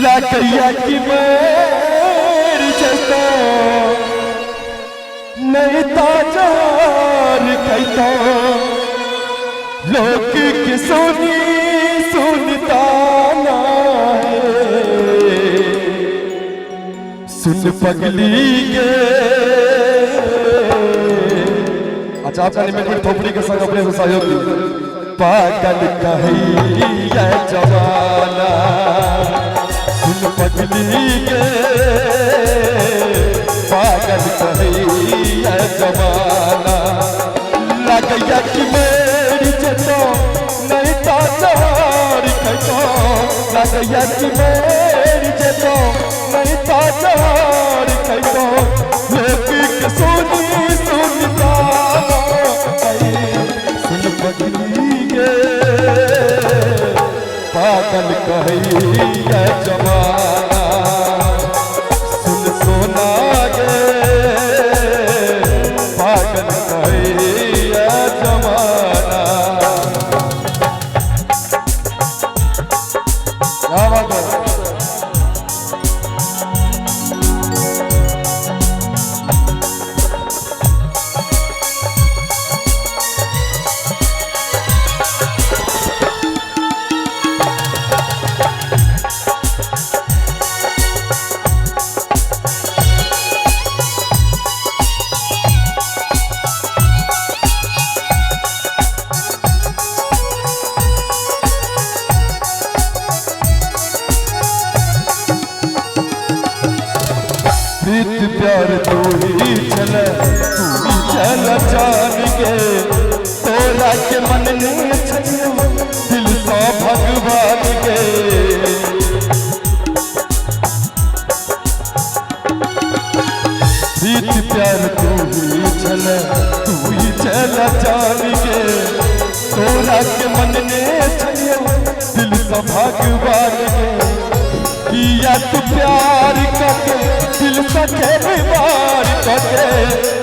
लागैया कि मेर जैसा नहीं ताजार कहता लोग की सुनी सुनता ना है सुन पगली के। अच्छा आपका निमित्त थोपड़ी के संग अपने से सहयोग दी। पागल कहिया जवाना सुन पगली के पागल कहिया जवाना लागैया कि मेरी जतो नहीं ताजार कहतो लागैया कि मेरी जतो नहीं ताजार कहतो लोग के सुनी सुनता सुन पगली के पागल कहिया जवाना सुन सोना गे पागल कहिया जवाना। क्या बात है। प्रीत प्यार तू ही चल जान के तोरा के मन ने दिल सा भगवान के। प्रीत प्यार तू ही चल जान के तोरा के मन ने दिल सा भगवान के। किया तू प्यार करके दिल से खेलवार करके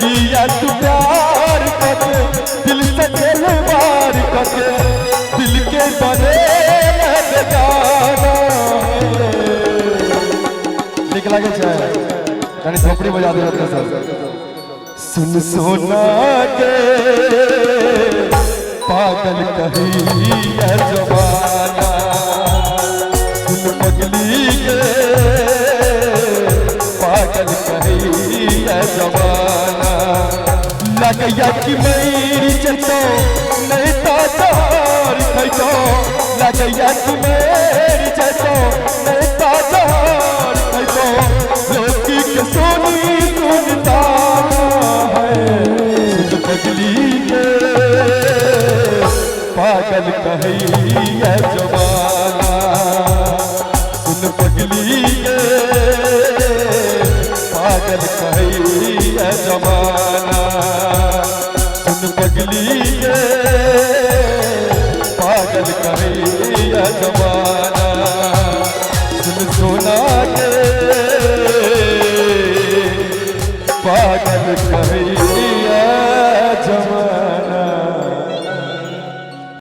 किया तू प्यार करके दिल से खेलवार करके दिल के बने गाना ठीक लगे कहीं थोपड़ी बजा दे रहते सर। सुन सोना के पागल कहिया जवाना सुन पगली के पागल कहिया जवाना लागैया कि मेरी जतो नहीं ताजार कहतो लागैया कि मेरी जतो